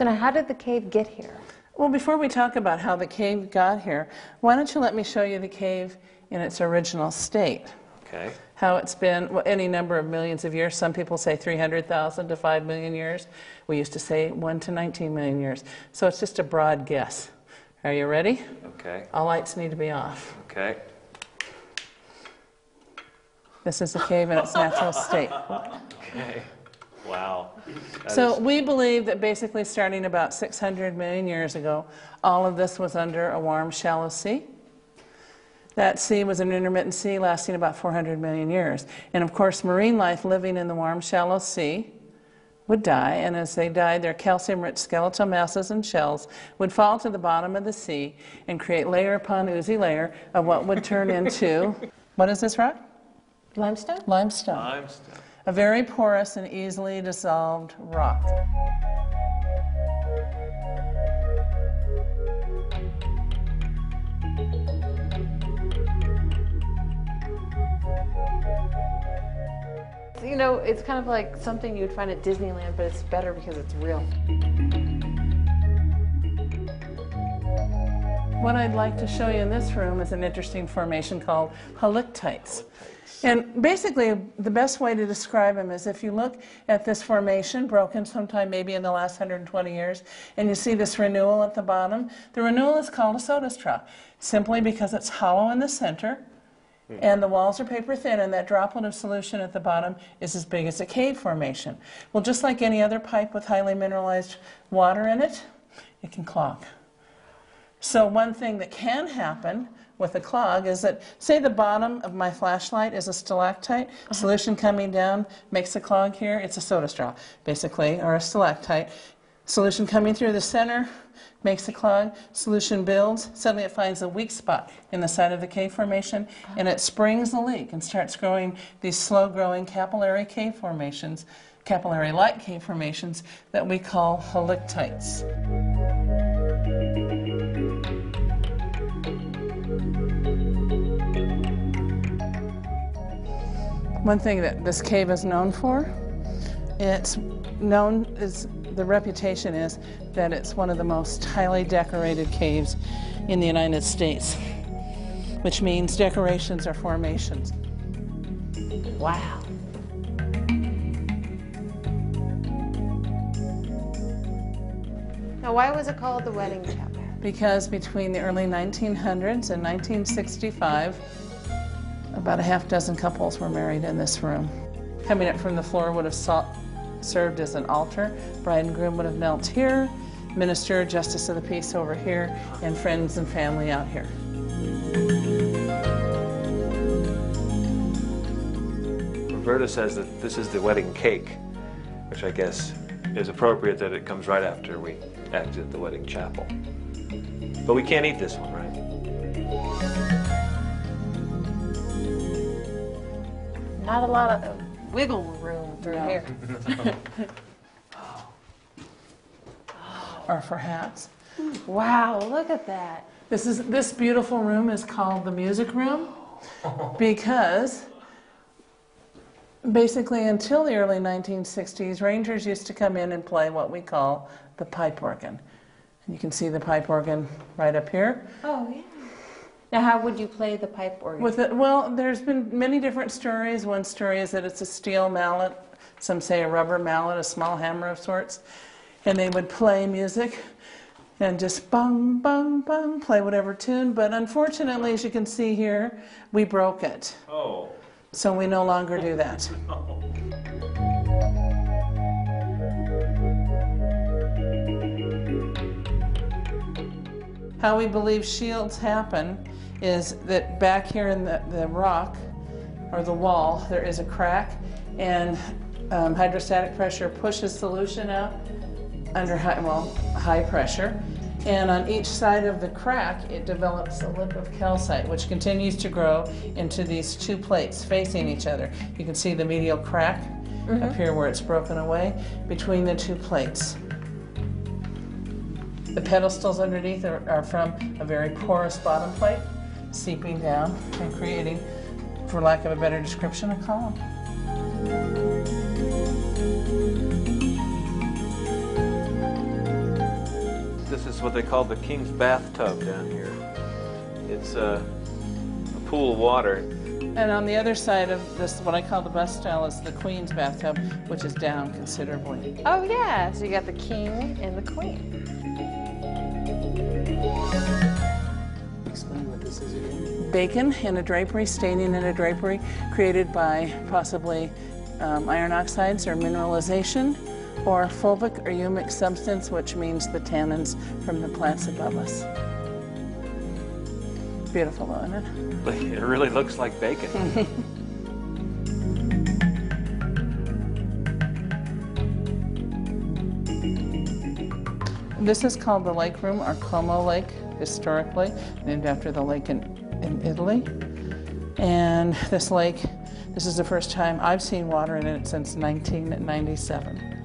So now how did the cave get here? Well, before we talk about how the cave got here, why don't you let me show you the cave in its original state? Okay. How it's been, well, any number of millions of years. Some people say 300,000 to 5 million years. We used to say 1 to 19 million years. So it's just a broad guess. Are you ready? Okay. All lights need to be off. Okay. This is the cave in its natural state. Okay. Wow. So we believe that basically starting about 600 million years ago, all of this was under a warm, shallow sea. That sea was an intermittent sea lasting about 400 million years. And of course, marine life living in the warm, shallow sea would die, and as they died, their calcium-rich skeletal masses and shells would fall to the bottom of the sea and create layer upon oozy layer of what would turn into, what is this rock? Limestone? Limestone. Limestone. A very porous and easily dissolved rock. You know, it's kind of like something you'd find at Disneyland, but it's better because it's real. What I'd like to show you in this room is an interesting formation called halictites. And basically, the best way to describe them is if you look at this formation, broken sometime maybe in the last 120 years, and you see this renewal at the bottom, the renewal is called a soda straw, simply because it's hollow in the center, and the walls are paper thin, and that droplet of solution at the bottom is as big as a cave formation. Well, just like any other pipe with highly mineralized water in it, it can clog. So one thing that can happen with a clog is that, say the bottom of my flashlight is a stalactite, solution coming down makes a clog here, it's a soda straw, basically, or a stalactite. Solution coming through the center makes a clog, solution builds, suddenly it finds a weak spot in the side of the cave formation, and it springs the leak and starts growing these slow-growing capillary cave formations, capillary-like cave formations that we call halictites. One thing that this cave is known for, the reputation is that it's one of the most highly decorated caves in the United States, which means decorations are formations. Wow. Now, why was it called the wedding chapel? Because between the early 1900s and 1965, about a half dozen couples were married in this room. Coming up from the floor would have served as an altar. Bride and groom would have knelt here, minister, justice of the peace over here, and friends and family out here. Roberta says that this is the wedding cake, which I guess is appropriate that it comes right after we exit the wedding chapel. But we can't eat this one, right? Not a lot of wiggle room through here. Or for hats. Wow, look at that. This beautiful room is called the music room because basically until the early 1960s, rangers used to come in and play what we call the pipe organ. And you can see the pipe organ right up here. Oh, yeah. Now, how would you play the pipe organ? Well, there's been many different stories. One story is that it's a steel mallet. Some say a rubber mallet, a small hammer of sorts. And they would play music and just bung, bung, bung, play whatever tune. But unfortunately, as you can see here, we broke it. Oh. So we no longer do that. How we believe shields happen is that back here in the rock, or the wall, there is a crack, and hydrostatic pressure pushes solution out under high pressure. And on each side of the crack, it develops a lip of calcite, which continues to grow into these two plates facing each other. You can see the medial crack up here where it's broken away between the two plates. The pedestals underneath are from a very porous bottom plate, seeping down and creating, for lack of a better description, a column. this is what they call the king's bathtub down here. It's a pool of water. And on the other side of this, what I call the bus style, is the queen's bathtub, which is down considerably. Oh yeah, so you got the king and the queen. Explain what this is again. Bacon in a drapery, staining in a drapery, created by possibly iron oxides or mineralization, or fulvic or humic substance, which means the tannins from the plants above us. Beautiful, though, isn't it? It really looks like bacon. This is called the Lake Room, or Como Lake, historically, named after the lake in Italy. And this lake, this is the first time I've seen water in it since 1997.